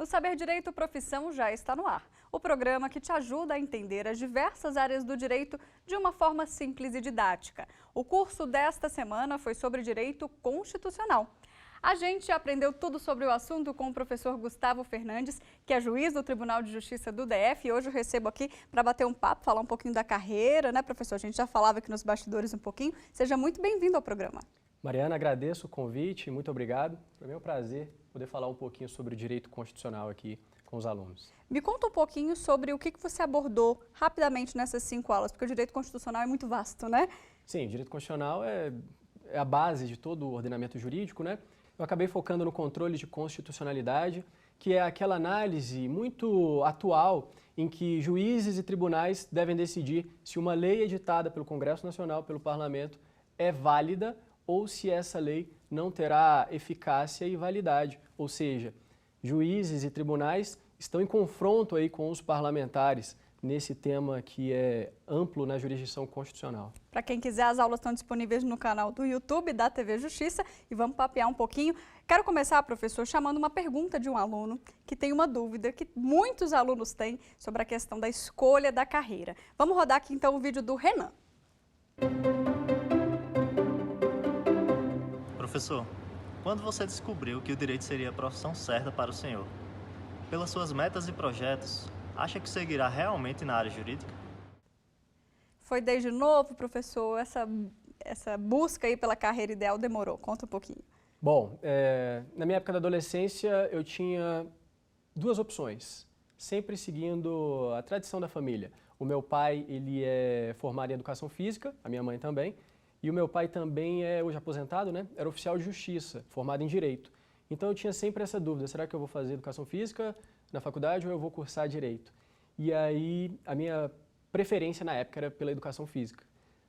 O Saber Direito Profissão já está no ar. O programa que te ajuda a entender as diversas áreas do direito de uma forma simples e didática. O curso desta semana foi sobre direito constitucional. A gente aprendeu tudo sobre o assunto com o professor Gustavo Fernandes, que é juiz do Tribunal de Justiça do DF. E hoje eu recebo aqui para bater um papo, falar um pouquinho da carreira, né, professor? A gente já falava aqui nos bastidores um pouquinho. Seja muito bem-vindo ao programa. Mariana, agradeço o convite, muito obrigado. Para mim é um prazer poder falar um pouquinho sobre o direito constitucional aqui com os alunos. Me conta um pouquinho sobre o que você abordou rapidamente nessas 5 aulas, porque o direito constitucional é muito vasto, né? Sim, o direito constitucional é a base de todo o ordenamento jurídico, né? Eu acabei focando no controle de constitucionalidade, que é aquela análise muito atual em que juízes e tribunais devem decidir se uma lei editada pelo Congresso Nacional, pelo Parlamento, é válida ou se essa lei não terá eficácia e validade. Ou seja, juízes e tribunais estão em confronto aí com os parlamentares nesse tema que é amplo na jurisdição constitucional. Para quem quiser, as aulas estão disponíveis no canal do YouTube da TV Justiça e vamos papear um pouquinho. Quero começar, professor, chamando uma pergunta de um aluno que tem uma dúvida que muitos alunos têm sobre a questão da escolha da carreira. Vamos rodar aqui então o vídeo do Renan. Professor, quando você descobriu que o direito seria a profissão certa para o senhor? Pelas suas metas e projetos, acha que seguirá realmente na área jurídica? Foi desde novo, professor, essa busca aí pela carreira ideal demorou? Conta um pouquinho. Bom, na minha época da adolescência eu tinha 2 opções, sempre seguindo a tradição da família. O meu pai, ele é formado em educação física, a minha mãe também, e o meu pai também é hoje aposentado, né? Era oficial de justiça, formado em direito. Então eu tinha sempre essa dúvida, será que eu vou fazer educação física na faculdade ou eu vou cursar direito? E aí a minha preferência na época era pela educação física.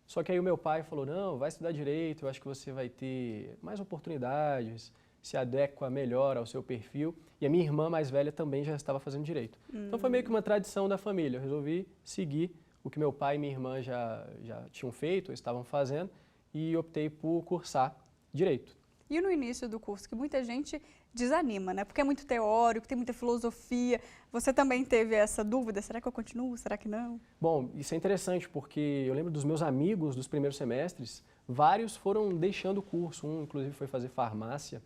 Só que aí o meu pai falou, não, vai estudar direito, eu acho que você vai ter mais oportunidades, se adequa melhor ao seu perfil. E a minha irmã mais velha também já estava fazendo direito. Então foi meio que uma tradição da família, eu resolvi seguir o que meu pai e minha irmã já tinham feito, estavam fazendo, e optei por cursar direito. E no início do curso, que muita gente desanima, né? Porque é muito teórico, tem muita filosofia. Você também teve essa dúvida? Será que eu continuo? Será que não? Bom, isso é interessante porque eu lembro dos meus amigos dos primeiros semestres, vários foram deixando o curso, um inclusive foi fazer farmácia.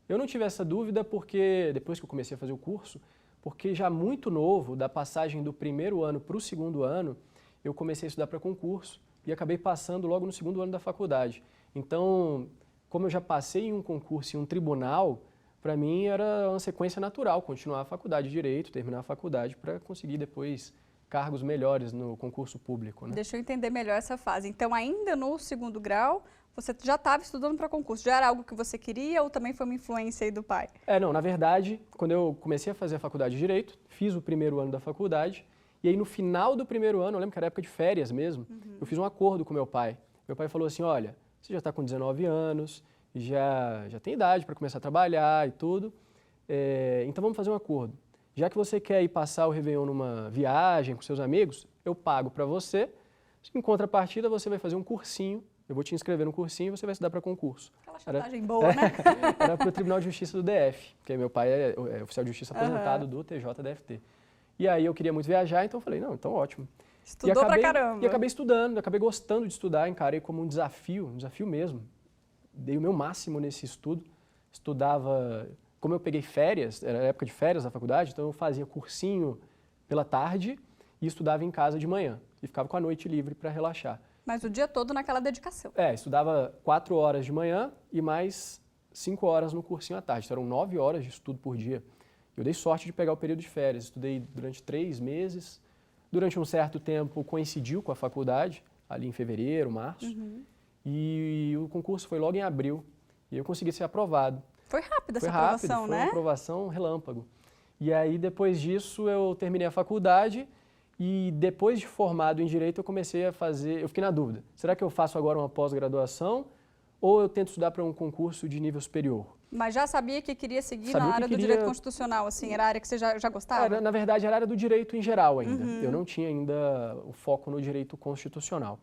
Eu não tive essa dúvida porque, depois que eu comecei a fazer o curso, porque já muito novo, da passagem do primeiro ano para o segundo ano, eu comecei a estudar para concurso e acabei passando logo no segundo ano da faculdade. Então, como eu já passei em um concurso em um tribunal, para mim era uma sequência natural continuar a faculdade de Direito, terminar a faculdade para conseguir depois cargos melhores no concurso público, né? Deixa eu entender melhor essa fase. Então, ainda no segundo grau, você já estava estudando para concurso. Já era algo que você queria ou também foi uma influência aí do pai? Não, na verdade, quando eu comecei a fazer a faculdade de Direito, fiz o primeiro ano da faculdade, e aí no final do primeiro ano, eu lembro que era época de férias mesmo, eu fiz um acordo com meu pai. Meu pai falou assim, olha, você já está com 19 anos, já tem idade para começar a trabalhar e tudo, então vamos fazer um acordo. Já que você quer ir passar o Réveillon numa viagem com seus amigos, eu pago para você, em contrapartida você vai fazer um cursinho, eu vou te inscrever no cursinho e você vai estudar para concurso. Aquela chantagem boa, né? Era para o Tribunal de Justiça do DF, porque meu pai é oficial de justiça aposentado do TJDFT. E aí eu queria muito viajar, então eu falei, não, então ótimo. Estudou pra caramba. E acabei estudando, acabei gostando de estudar, encarei como um desafio mesmo. Dei o meu máximo nesse estudo. Estudava, como eu peguei férias, era época de férias da faculdade, então eu fazia cursinho pela tarde e estudava em casa de manhã. E ficava com a noite livre para relaxar. Mas o dia todo naquela dedicação. Estudava 4 horas de manhã e mais 5 horas no cursinho à tarde. Então eram 9 horas de estudo por dia. Eu dei sorte de pegar o período de férias. Estudei durante 3 meses. Durante um certo tempo coincidiu com a faculdade, ali em fevereiro, março. E o concurso foi logo em abril. E eu consegui ser aprovado. Foi rápida essa aprovação, né? Foi uma aprovação relâmpago. E aí, depois disso, eu terminei a faculdade e depois de formado em Direito, eu comecei a fazer... Eu fiquei na dúvida, será que eu faço agora uma pós-graduação ou eu tento estudar para um concurso de nível superior? Mas já sabia que queria seguir na área do direito constitucional, assim, era a área que você já gostava? Na verdade, era a área do direito em geral ainda. Eu não tinha ainda o foco no direito constitucional.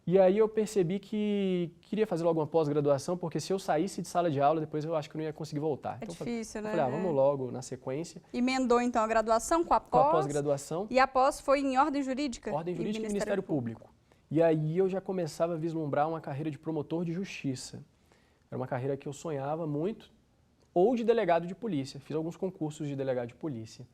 E aí eu percebi que queria fazer logo uma pós-graduação, porque se eu saísse de sala de aula, depois eu acho que eu não ia conseguir voltar. É Então, difícil, né? eu falei, vamos logo na sequência. Emendou, então, a graduação com a Com a pós? pós-graduação. E a pós foi em ordem jurídica? Ordem Jurídica e Ministério Público. E aí eu já começava a vislumbrar uma carreira de promotor de justiça. Era uma carreira que eu sonhava muito, ou de delegado de polícia. Fiz alguns concursos de delegado de polícia.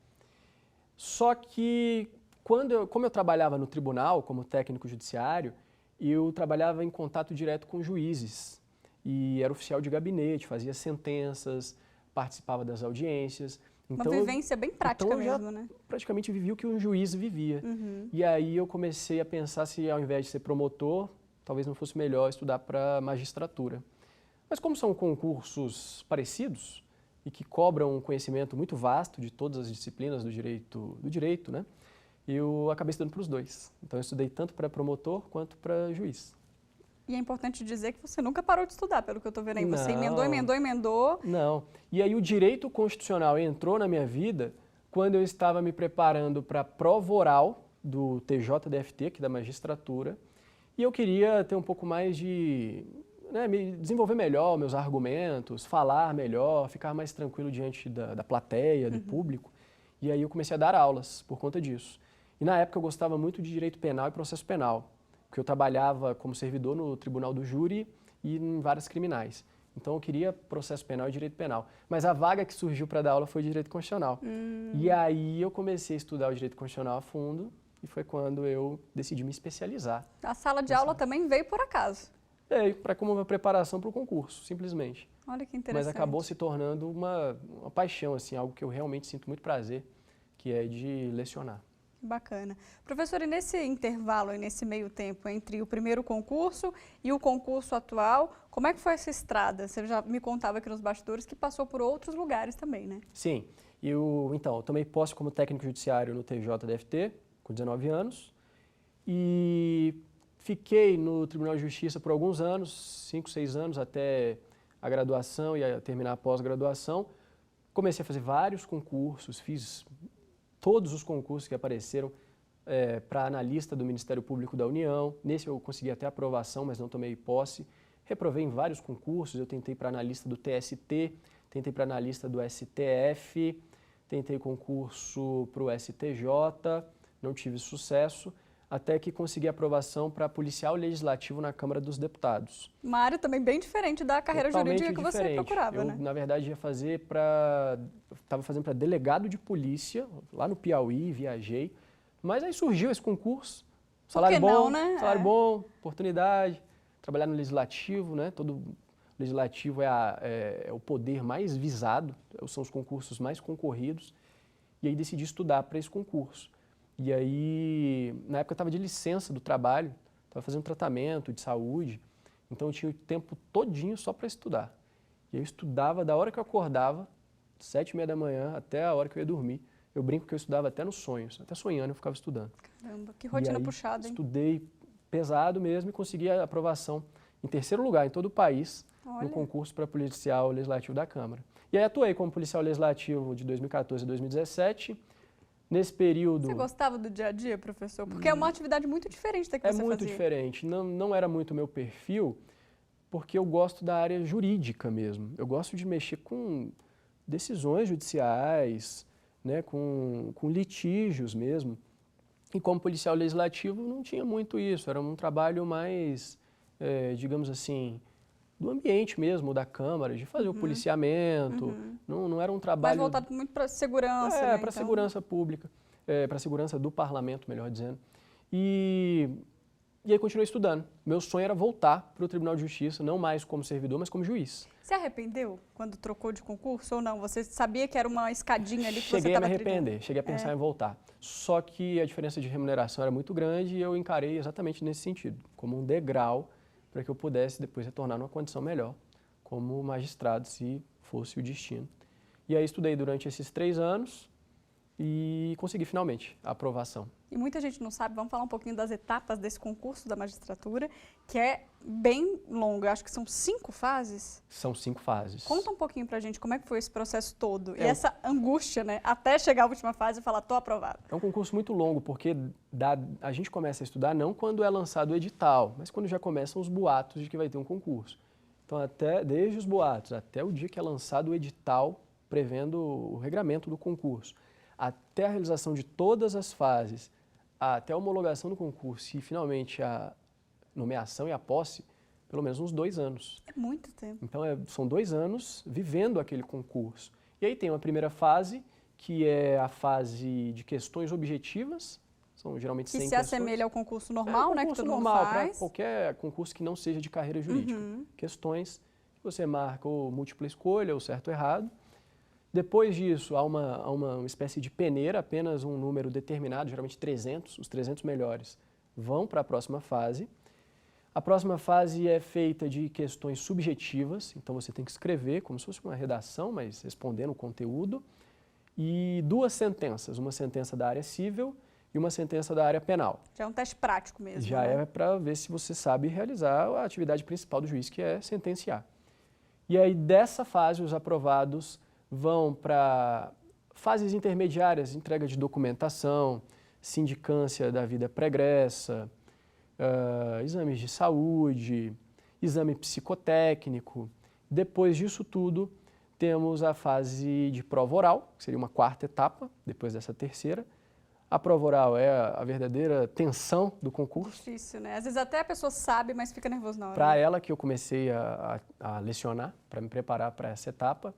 Só que, como eu trabalhava no tribunal, como técnico judiciário, eu trabalhava em contato direto com juízes. E era oficial de gabinete, fazia sentenças, participava das audiências. Então, uma vivência bem prática então eu mesmo, né? praticamente vivi o que um juiz vivia. E aí eu comecei a pensar se, ao invés de ser promotor, talvez não fosse melhor estudar para magistratura. Mas como são concursos parecidos e que cobram um conhecimento muito vasto de todas as disciplinas do direito, né? Eu acabei estudando para os dois. Então eu estudei tanto para promotor quanto para juiz. E é importante dizer que você nunca parou de estudar, pelo que eu estou vendo aí. Você Não. emendou. Não. E aí o direito constitucional entrou na minha vida quando eu estava me preparando para a prova oral do TJDFT, aqui da magistratura, e eu queria ter um pouco mais de... me desenvolver melhor meus argumentos, falar melhor, ficar mais tranquilo diante da plateia, do público. E aí eu comecei a dar aulas por conta disso. E na época eu gostava muito de direito penal e processo penal, porque eu trabalhava como servidor no tribunal do júri e em várias criminais. Então eu queria processo penal e direito penal. Mas a vaga que surgiu para dar aula foi direito constitucional. E aí eu comecei a estudar o direito constitucional a fundo e foi quando eu decidi me especializar. A sala de aula também veio por acaso. Para como uma preparação para o concurso, simplesmente. Olha que interessante. Mas acabou se tornando uma paixão, assim, algo que eu realmente sinto muito prazer, que é de lecionar. Bacana. Professor, e nesse intervalo, nesse meio tempo entre o primeiro concurso e o concurso atual, como é que foi essa estrada? Você já me contava aqui nos bastidores que passou por outros lugares também, né? Sim. Eu tomei posse como técnico judiciário no TJDFT, com 19 anos, e fiquei no Tribunal de Justiça por alguns anos, 5, 6 anos, até a graduação e a terminar a pós-graduação. Comecei a fazer vários concursos, fiz todos os concursos que apareceram para analista do Ministério Público da União. Nesse eu consegui até aprovação, mas não tomei posse. Reprovei em vários concursos, eu tentei para analista do TST, tentei para analista do STF, tentei concurso para o STJ, não tive sucesso, até que consegui aprovação para policial legislativo na Câmara dos Deputados. Uma área também bem diferente da carreira jurídica que você procurava, né? Na verdade, estava fazendo para delegado de polícia, lá no Piauí, viajei, mas aí surgiu esse concurso, salário bom, né? Salário bom, oportunidade, trabalhar no legislativo, né? Todo legislativo é o poder mais visado, são os concursos mais concorridos, e aí decidi estudar para esse concurso. E aí, na época eu estava de licença do trabalho, estava fazendo tratamento de saúde, então eu tinha o tempo todinho só para estudar. E eu estudava da hora que eu acordava, 7h30 da manhã, até a hora que eu ia dormir. Eu brinco que eu estudava até nos sonhos, até sonhando eu ficava estudando. Caramba, que rotina puxada, hein? Estudei pesado mesmo e consegui a aprovação em terceiro lugar em todo o país, no concurso para policial legislativo da Câmara. E aí atuei como policial legislativo de 2014 a 2017. Nesse período... Você gostava do dia a dia, professor? Porque é uma atividade muito diferente da que você fazia. É muito diferente. Não era muito o meu perfil, porque eu gosto da área jurídica mesmo. Eu gosto de mexer com decisões judiciais, né, com litígios mesmo. E como policial legislativo não tinha muito isso. Era um trabalho mais, digamos assim, do ambiente mesmo, da Câmara, de fazer o policiamento. Não era um trabalho... Mais voltado muito para segurança, né? Para segurança pública, para segurança do parlamento, melhor dizendo. E aí continuei estudando. Meu sonho era voltar para o Tribunal de Justiça, não mais como servidor, mas como juiz. Você arrependeu quando trocou de concurso ou não? Você sabia que era uma escadinha ali que você estava Cheguei a me arrepender, cheguei a pensar em voltar. Só que a diferença de remuneração era muito grande e eu encarei exatamente nesse sentido, como um degrau para que eu pudesse depois retornar numa condição melhor, como magistrado, se fosse o destino. E aí estudei durante esses 3 anos e consegui finalmente a aprovação. E muita gente não sabe, vamos falar um pouquinho das etapas desse concurso da magistratura, que é bem longo, eu acho que são 5 fases. São 5 fases. Conta um pouquinho pra gente como é que foi esse processo todo e essa angústia, né, até chegar à última fase e falar, tô aprovado. É um concurso muito longo, porque a gente começa a estudar não quando é lançado o edital, mas quando já começam os boatos de que vai ter um concurso. Então, desde os boatos até o dia que é lançado o edital prevendo o regramento do concurso, até a realização de todas as fases, até a homologação do concurso e finalmente a nomeação e a posse, pelo menos uns 2 anos. É muito tempo. Então, são 2 anos vivendo aquele concurso. E aí tem uma primeira fase, que é a fase de questões objetivas, são geralmente 100 Que se questões. assemelha ao concurso normal, né, que todo mundo normal, faz. para qualquer concurso que não seja de carreira jurídica. Questões que você marca ou múltipla escolha, ou certo ou errado. Depois disso, há uma espécie de peneira, apenas um número determinado, geralmente 300, os 300 melhores vão para a próxima fase. A próxima fase é feita de questões subjetivas, então você tem que escrever como se fosse uma redação, mas respondendo o conteúdo. E 2 sentenças, uma sentença da área civil e uma sentença da área penal. Já é um teste prático mesmo. Já né? é para ver se você sabe realizar a atividade principal do juiz, que é sentenciar. E aí, dessa fase, os aprovados vão para fases intermediárias, entrega de documentação, sindicância da vida pregressa, exames de saúde, exame psicotécnico. Depois disso tudo, temos a fase de prova oral, que seria uma 4ª etapa, depois dessa 3ª. A prova oral é a verdadeira tensão do concurso. Difícil, né? Às vezes até a pessoa sabe, mas fica nervoso na hora. Para ela que eu comecei a lecionar, para me preparar para essa etapa.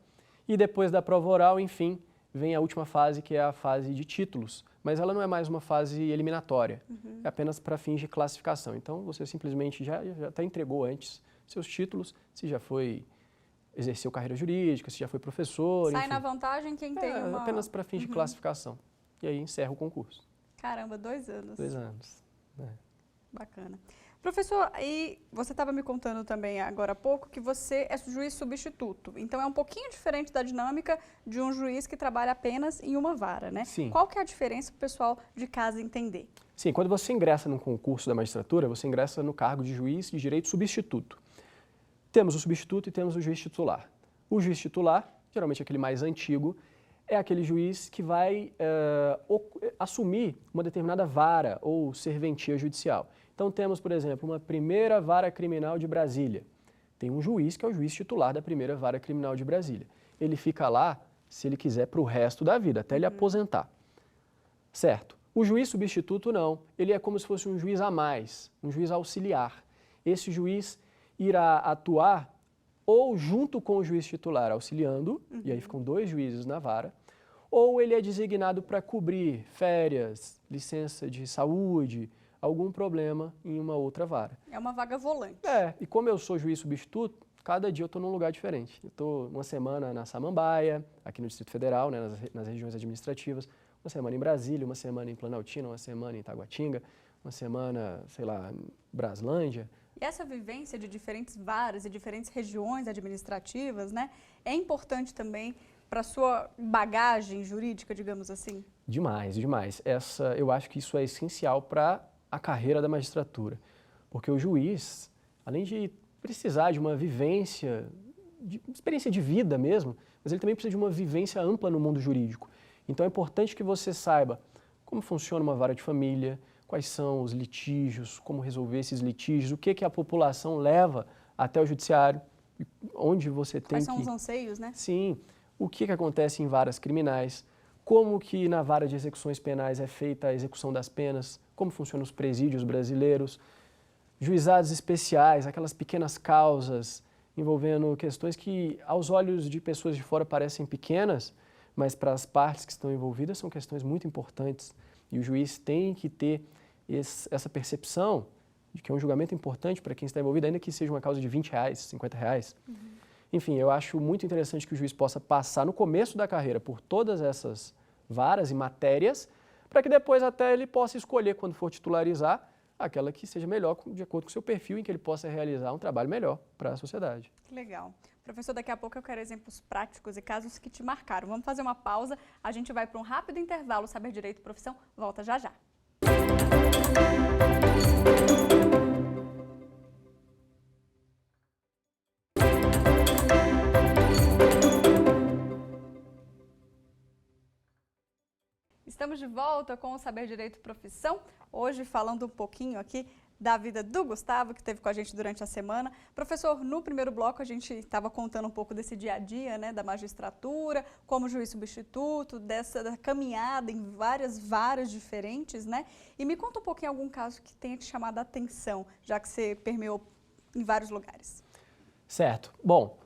E depois da prova oral, enfim, vem a última fase, que é a fase de títulos. Mas ela não é mais uma fase eliminatória, é apenas para fins de classificação. Então, você simplesmente já até entregou antes seus títulos, se já exerceu carreira jurídica, se já foi professor, Sai enfim. na vantagem quem tem uma... Apenas para fins de classificação. E aí encerra o concurso. Caramba, 2 anos. 2 anos. Bacana. Professor, e você estava me contando também agora há pouco que você é juiz substituto. Então é um pouquinho diferente da dinâmica de um juiz que trabalha apenas em uma vara, né? Sim. Qual que é a diferença para o pessoal de casa entender? Sim, quando você ingressa num concurso da magistratura, você ingressa no cargo de juiz de direito substituto. Temos o substituto e temos o juiz titular. O juiz titular, geralmente aquele mais antigo, é aquele juiz que vai assumir uma determinada vara ou serventia judicial. Então temos, por exemplo, uma primeira vara criminal de Brasília. Tem um juiz que é o juiz titular da primeira vara criminal de Brasília. Ele fica lá, se ele quiser, para o resto da vida, até ele aposentar. Certo? O juiz substituto não. Ele é como se fosse um juiz a mais, um juiz auxiliar. Esse juiz irá atuar ou junto com o juiz titular, auxiliando, e aí ficam 2 juízes na vara, ou ele é designado para cobrir férias, licença de saúde, algum problema em uma outra vara. É uma vaga volante. E como eu sou juiz substituto, cada dia eu estou num lugar diferente. Eu estou uma semana na Samambaia, aqui no Distrito Federal, né, nas regiões administrativas, uma semana em Brasília, uma semana em Planaltina, uma semana em Taguatinga, uma semana, sei lá, em Braslândia. E essa vivência de diferentes varas e diferentes regiões administrativas, né, é importante também para a sua bagagem jurídica, digamos assim? Demais, demais. Eu acho que isso é essencial para a carreira da magistratura, porque o juiz, além de precisar de uma vivência, de experiência de vida mesmo, mas ele também precisa de uma vivência ampla no mundo jurídico. Então é importante que você saiba como funciona uma vara de família, quais são os litígios, como resolver esses litígios, o que a população leva até o judiciário, onde você tem Quais são os anseios, né? Sim, o que acontece em varas criminais, como que na vara de execuções penais é feita a execução das penas, como funcionam os presídios brasileiros, juizados especiais, aquelas pequenas causas envolvendo questões que aos olhos de pessoas de fora parecem pequenas, mas para as partes que estão envolvidas são questões muito importantes. E o juiz tem que ter essa percepção de que é um julgamento importante para quem está envolvido, ainda que seja uma causa de R$20, R$50. Enfim, eu acho muito interessante que o juiz possa passar no começo da carreira por todas essas varas e matérias, para que depois até ele possa escolher, quando for titularizar, aquela que seja melhor de acordo com o seu perfil, em que ele possa realizar um trabalho melhor para a sociedade. Que legal. Professor, daqui a pouco eu quero exemplos práticos e casos que te marcaram. Vamos fazer uma pausa, a gente vai para um rápido intervalo. Saber Direito e Profissão volta já já. Estamos de volta com o Saber Direito e Profissão, hoje falando um pouquinho aqui da vida do Gustavo, que esteve com a gente durante a semana. Professor, no primeiro bloco a gente estava contando um pouco desse dia a dia, né, da magistratura, como juiz substituto, da caminhada em várias varas diferentes, né? E me conta um pouquinho algum caso que tenha te chamado a atenção, já que você permeou em vários lugares. Certo. Bom,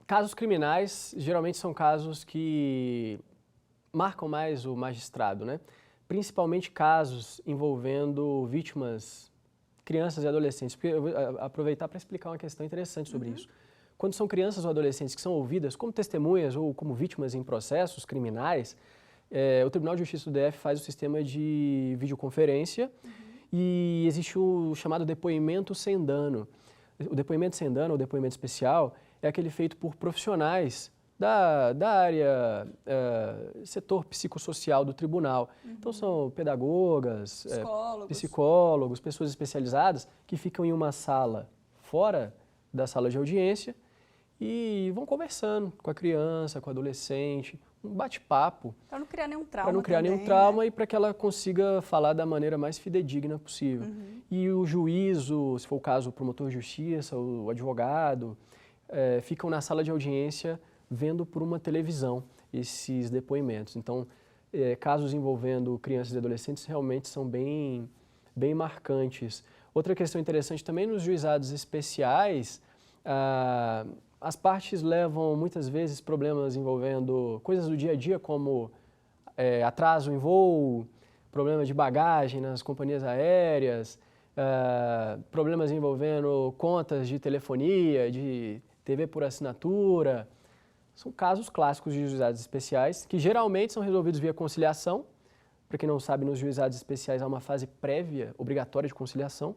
casos criminais geralmente são casos que marcam mais o magistrado, né? Principalmente casos envolvendo vítimas, crianças e adolescentes, porque eu vou aproveitar para explicar uma questão interessante sobre isso. Quando são crianças ou adolescentes que são ouvidas como testemunhas ou como vítimas em processos criminais, o Tribunal de Justiça do DF faz o sistema de videoconferência e existe o chamado depoimento sem dano. O depoimento sem dano, ou depoimento especial, é aquele feito por profissionais da área, setor psicossocial do tribunal. Então, são pedagogas, psicólogos, pessoas especializadas que ficam em uma sala fora da sala de audiência e vão conversando com a criança, com o adolescente, um bate-papo. Para não criar nenhum trauma. Para não criar nenhum trauma, né? E para que ela consiga falar da maneira mais fidedigna possível. E o juízo, se for o caso, o promotor de justiça, o advogado, ficam na sala de audiência vendo por uma televisão esses depoimentos. Então, casos envolvendo crianças e adolescentes realmente são bem marcantes. Outra questão interessante também, nos juizados especiais, as partes levam muitas vezes problemas envolvendo coisas do dia a dia, como atraso em voo, problemas de bagagem nas companhias aéreas, problemas envolvendo contas de telefonia, de TV por assinatura. São casos clássicos de juizados especiais, que geralmente são resolvidos via conciliação. Para quem não sabe, nos juizados especiais há uma fase prévia, obrigatória de conciliação.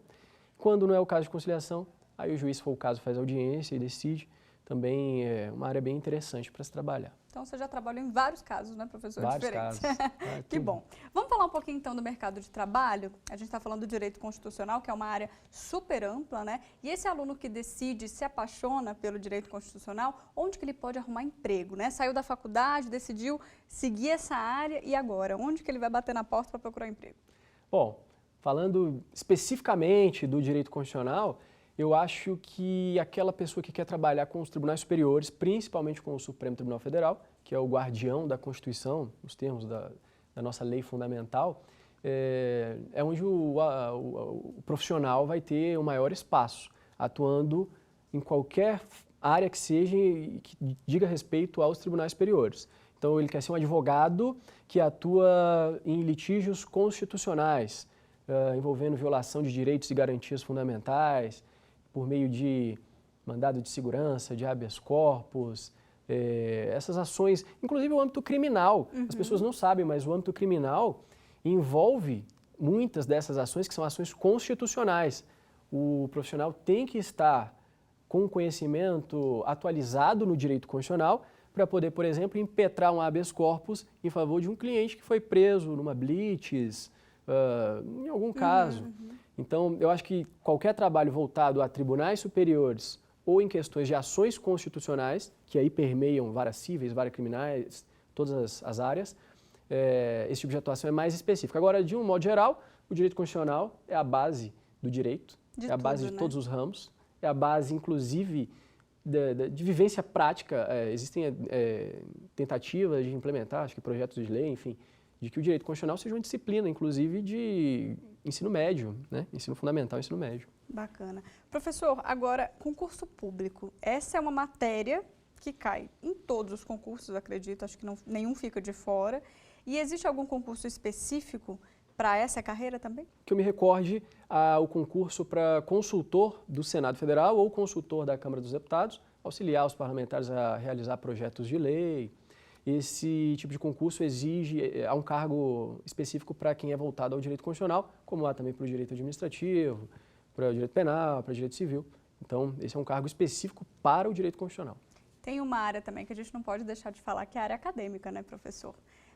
Quando não é o caso de conciliação, aí o juiz, se for o caso, faz audiência e decide. Também é uma área bem interessante para se trabalhar. Então, você já trabalhou em vários casos, né, professor? Vários diferentes. casos. Que bom. Vamos falar um pouquinho, então, do mercado de trabalho? A gente está falando do direito constitucional, que é uma área super ampla, né? E esse aluno que decide, se apaixona pelo direito constitucional, onde que ele pode arrumar emprego, né? Saiu da faculdade, decidiu seguir essa área e agora? Onde que ele vai bater na porta para procurar emprego? Bom, falando especificamente do direito constitucional, eu acho que aquela pessoa que quer trabalhar com os tribunais superiores, principalmente com o Supremo Tribunal Federal, que é o guardião da Constituição, nos termos da nossa lei fundamental, é onde o profissional vai ter o maior espaço, atuando em qualquer área que seja que diga respeito aos tribunais superiores. Então, ele quer ser um advogado que atua em litígios constitucionais, envolvendo violação de direitos e garantias fundamentais, por meio de mandado de segurança, de habeas corpus, essas ações, inclusive o âmbito criminal. As pessoas não sabem, mas o âmbito criminal envolve muitas dessas ações que são ações constitucionais. O profissional tem que estar com conhecimento atualizado no direito constitucional para poder, por exemplo, impetrar um habeas corpus em favor de um cliente que foi preso numa blitz, em algum caso. Então, eu acho que qualquer trabalho voltado a tribunais superiores ou em questões de ações constitucionais, que aí permeiam varas cíveis, varas criminais, todas as áreas, esse tipo de atuação é mais específico. Agora, de um modo geral, o direito constitucional é a base do direito, é a base de todos os ramos, é a base, inclusive, de vivência prática. Existem tentativas de implementar, acho que projetos de lei, enfim, de que o direito constitucional seja uma disciplina, inclusive, de ensino médio, né? Ensino fundamental e ensino médio. Bacana. Professor, agora, concurso público. Essa é uma matéria que cai em todos os concursos, acredito, acho que nenhum fica de fora. E existe algum concurso específico para essa carreira também? Que eu me recorde o concurso para consultor do Senado Federal ou consultor da Câmara dos Deputados, auxiliar os parlamentares a realizar projetos de lei. esse tipo de concurso há um cargo específico para quem é voltado ao direito constitucional, como há também para o direito administrativo, para o direito penal, para o direito civil. Então, esse é um cargo específico para o direito constitucional. Tem uma área também que a gente não pode deixar de falar, que é a área acadêmica, né, professor?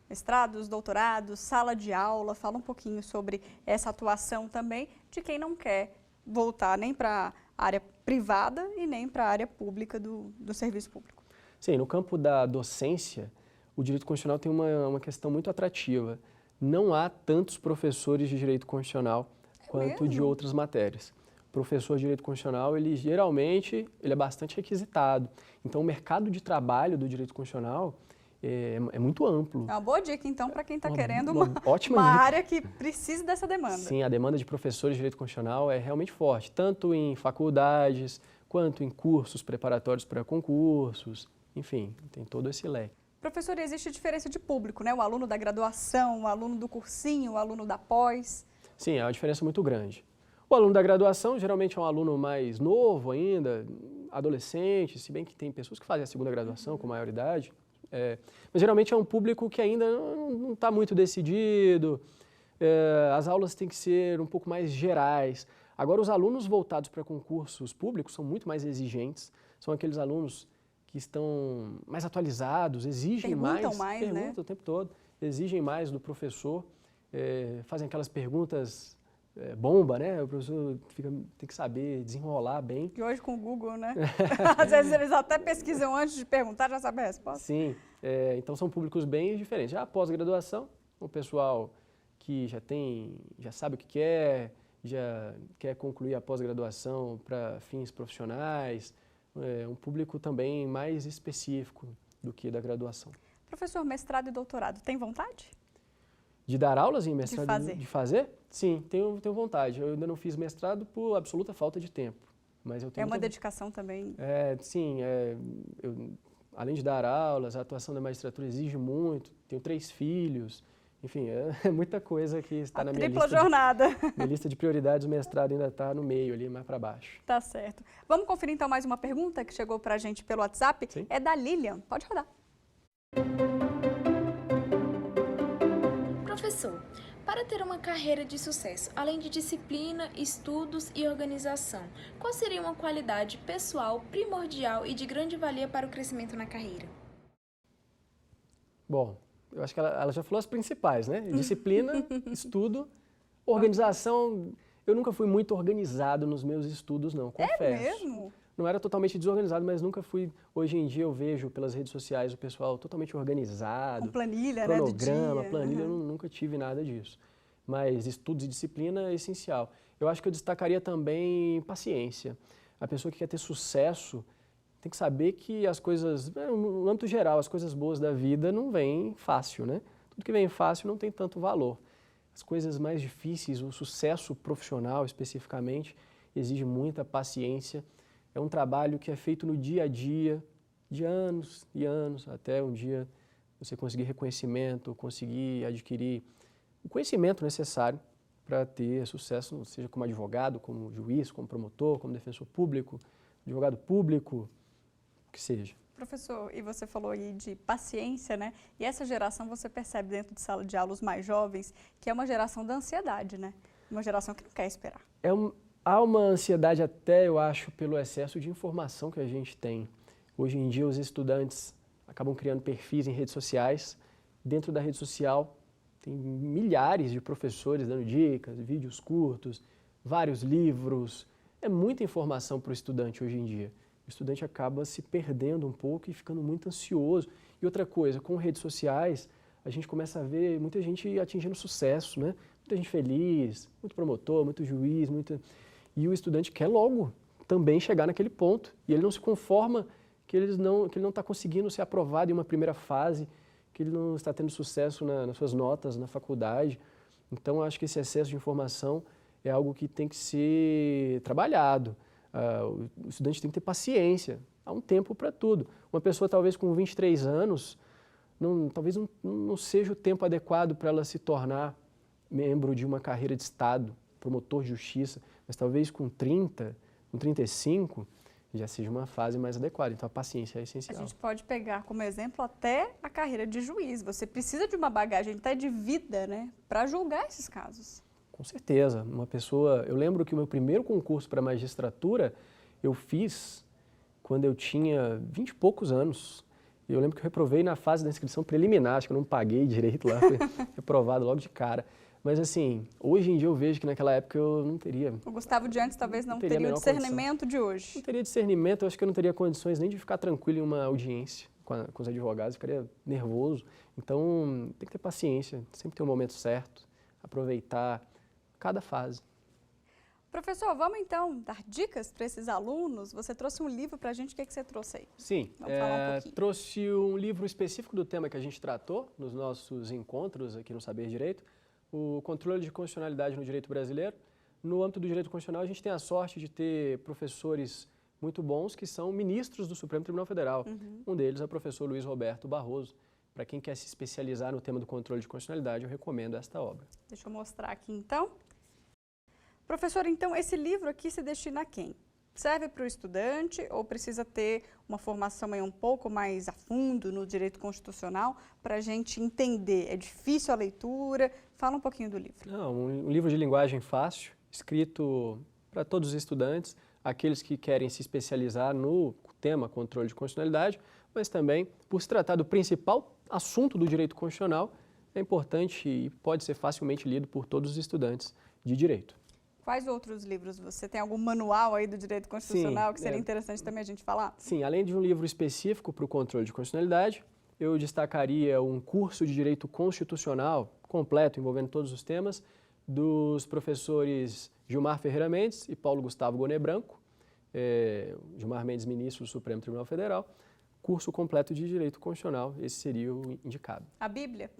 Mestrados, doutorados, sala de aula, fala um pouquinho sobre essa atuação também de quem não quer voltar nem para a área privada e nem para a área pública do serviço público. Sim, no campo da docência, o direito constitucional tem uma questão muito atrativa. Não há tantos professores de direito constitucional quanto de outras matérias. O professor de direito constitucional, ele geralmente é bastante requisitado. Então, o mercado de trabalho do direito constitucional é muito amplo. É uma boa dica, então, para quem está querendo ótima uma dica. área que precise dessa demanda. Sim, a demanda de professores de direito constitucional é realmente forte, tanto em faculdades, quanto em cursos preparatórios para concursos, enfim, tem todo esse leque. Professor, existe diferença de público, né? O aluno da graduação, o aluno do cursinho, o aluno da pós. Sim, é uma diferença muito grande. O aluno da graduação geralmente é um aluno mais novo ainda, adolescente, se bem que tem pessoas que fazem a segunda graduação com maioridade, mas geralmente é um público que ainda não está muito decidido, as aulas têm que ser um pouco mais gerais. Agora, os alunos voltados para concursos públicos são muito mais exigentes, são aqueles alunos que estão mais atualizados, exigem perguntam mais, né? o tempo todo, exigem mais do professor, fazem aquelas perguntas bomba, né? O professor tem que saber desenrolar bem. E hoje com o Google, né? Às vezes eles até pesquisam antes de perguntar, já sabem a resposta. Sim, então são públicos bem diferentes. Já a pós-graduação, o pessoal que já sabe o que quer, já quer concluir a pós-graduação para fins profissionais, um público também mais específico do que da graduação. Professor, mestrado e doutorado, tem vontade? De dar aulas em mestrado? De fazer? De fazer? Sim, tenho vontade. Eu ainda não fiz mestrado por absoluta falta de tempo. Mas eu tenho uma dedicação também? Sim, além de dar aulas, a atuação da magistratura exige muito. Tenho 3 filhos, enfim, é muita coisa que está na minha lista. Tripla jornada. Minha lista de prioridades, o mestrado ainda está no meio ali, mais para baixo. Tá certo. Vamos conferir então mais uma pergunta que chegou para a gente pelo WhatsApp. Sim. É da Lilian. Pode rodar. Professor, para ter uma carreira de sucesso, além de disciplina, estudos e organização, qual seria uma qualidade pessoal primordial e de grande valia para o crescimento na carreira? Bom, eu acho que ela já falou as principais, né? Disciplina, estudo, organização. Eu nunca fui muito organizado nos meus estudos, não, confesso. É mesmo? Não era totalmente desorganizado, mas nunca fui. Hoje em dia eu vejo pelas redes sociais o pessoal totalmente organizado. Com planilha, cronograma, né? De dia. planilha, eu nunca tive nada disso. Mas estudos e disciplina é essencial. Eu acho que eu destacaria também paciência. A pessoa que quer ter sucesso tem que saber que as coisas, no âmbito geral, as coisas boas da vida não vêm fácil, né? Tudo que vem fácil não tem tanto valor. As coisas mais difíceis, o sucesso profissional especificamente, exige muita paciência. É um trabalho que é feito no dia a dia, de anos e anos, até um dia você conseguir reconhecimento, conseguir adquirir o conhecimento necessário para ter sucesso, seja como advogado, como juiz, como promotor, como defensor público, advogado público, o que seja. Professor, e você falou aí de paciência, né? E essa geração você percebe dentro de sala de aula, os mais jovens, que é uma geração da ansiedade, né? Uma geração que não quer esperar. Há uma ansiedade até, eu acho, pelo excesso de informação que a gente tem. Hoje em dia, os estudantes acabam criando perfis em redes sociais. Dentro da rede social, tem milhares de professores dando dicas, vídeos curtos, vários livros. É muita informação para o estudante hoje em dia. O estudante acaba se perdendo um pouco e ficando muito ansioso. E outra coisa, com redes sociais, a gente começa a ver muita gente atingindo sucesso, né? Muita gente feliz, muito promotor, muito juiz, E o estudante quer logo também chegar naquele ponto. E ele não se conforma que ele não está conseguindo ser aprovado em uma primeira fase, que ele não está tendo sucesso nas suas notas, na faculdade. Então, eu acho que esse excesso de informação é algo que tem que ser trabalhado. O estudante tem que ter paciência. Há um tempo para tudo. Uma pessoa, talvez com 23 anos, talvez não seja o tempo adequado para ela se tornar membro de uma carreira de Estado, promotor de justiça, mas talvez com 30, com 35, já seja uma fase mais adequada. Então, a paciência é A essencial. gente pode pegar como exemplo até a carreira de juiz. Você precisa de uma bagagem até de vida, né, para julgar esses casos. Com certeza. Uma pessoa... Eu lembro que o meu primeiro concurso para magistratura eu fiz quando eu tinha 20 e poucos anos. E eu lembro que eu reprovei na fase da inscrição preliminar, acho que eu não paguei direito lá, fui reprovado logo de cara. Mas assim, hoje em dia eu vejo que naquela época eu não teria... O Gustavo de antes talvez não teria a teria o menor discernimento de hoje. Não teria discernimento, eu acho que eu não teria condições nem de ficar tranquilo em uma audiência com os advogados, eu ficaria nervoso. Então, tem que ter paciência, sempre ter o momento certo, aproveitar cada fase. Professor, vamos então dar dicas para esses alunos? Você trouxe um livro para a gente, o que é que você trouxe aí? Sim, Vamos falar um pouquinho. trouxe um livro específico do tema que a gente tratou nos nossos encontros aqui no Saber Direito, o controle de constitucionalidade no direito brasileiro. No âmbito do direito constitucional, a gente tem a sorte de ter professores muito bons que são ministros do Supremo Tribunal Federal. Um deles é o professor Luiz Roberto Barroso. Para quem quer se especializar no tema do controle de constitucionalidade, eu recomendo esta obra. Deixa eu mostrar aqui então. Professor, então esse livro aqui se destina a quem? Serve para o estudante ou precisa ter uma formação aí um pouco mais a fundo no direito constitucional para a gente entender? É difícil a leitura? Fala um pouquinho do livro. Não, um livro de linguagem fácil, escrito para todos os estudantes, aqueles que querem se especializar no tema controle de constitucionalidade, mas também, por se tratar do principal assunto do direito constitucional, é importante e pode ser facilmente lido por todos os estudantes de direito. Quais outros livros? Você tem algum manual aí do direito constitucional que seria interessante também a gente falar? Sim, além de um livro específico para o controle de constitucionalidade, eu destacaria um curso de direito constitucional completo, envolvendo todos os temas, dos professores Gilmar Ferreira Mendes e Paulo Gustavo Goné Branco, Gilmar Mendes, ministro do Supremo Tribunal Federal, curso completo de direito constitucional, esse seria o indicado. A Bíblia?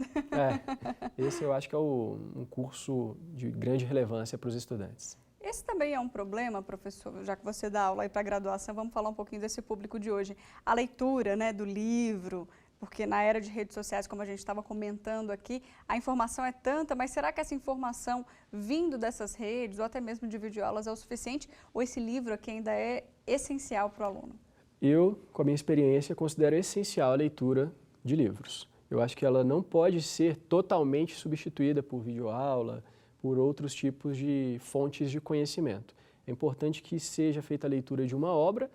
Esse eu acho que é um curso de grande relevância para os estudantes. Esse também é um problema, professor, já que você dá aula aí para graduação, vamos falar um pouquinho desse público de hoje. A leitura, né, do livro, porque na era de redes sociais, como a gente estava comentando aqui, a informação é tanta, mas será que essa informação vindo dessas redes ou até mesmo de videoaulas é o suficiente? Ou esse livro aqui ainda é essencial para o aluno? Eu, com a minha experiência, considero essencial a leitura de livros. Eu acho que ela não pode ser totalmente substituída por videoaula, por outros tipos de fontes de conhecimento. É importante que seja feita a leitura de uma obra.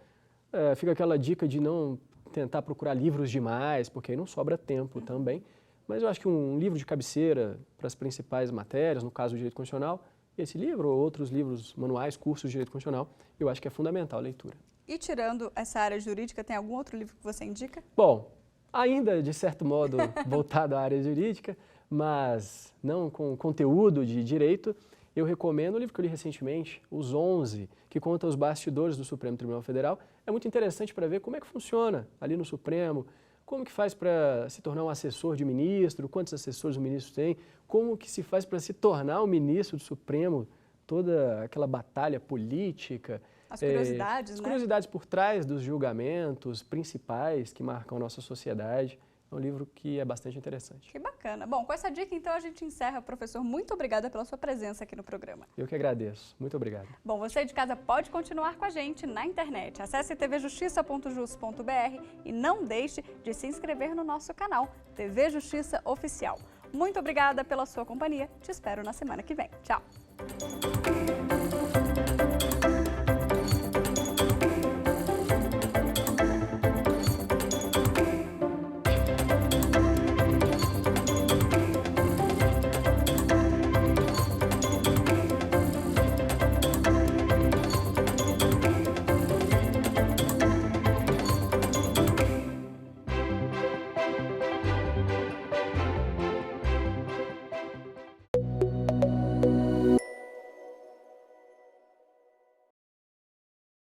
Fica aquela dica de não tentar procurar livros demais, porque aí não sobra tempo também. Mas eu acho que um livro de cabeceira para as principais matérias, no caso do direito constitucional, esse livro ou outros livros, manuais, cursos de direito constitucional, eu acho que é fundamental a leitura. E tirando essa área jurídica, tem algum outro livro que você indica? Bom, ainda de certo modo voltado à área jurídica, mas não com conteúdo de direito, eu recomendo o livro que eu li recentemente, Os 11, que conta os bastidores do Supremo Tribunal Federal. É muito interessante para ver como é que funciona ali no Supremo, como que faz para se tornar um assessor de ministro, quantos assessores o ministro tem, como que se faz para se tornar um ministro do Supremo, toda aquela batalha política. As curiosidades, As curiosidades por trás dos julgamentos principais que marcam a nossa sociedade. É um livro que é bastante interessante. Que bacana. Bom, com essa dica, então, a gente encerra. Professor, muito obrigada pela sua presença aqui no programa. Eu que agradeço. Muito obrigado. Bom, você de casa pode continuar com a gente na internet. Acesse tvjustiça.jus.br e não deixe de se inscrever no nosso canal, TV Justiça Oficial. Muito obrigada pela sua companhia. Te espero na semana que vem. Tchau!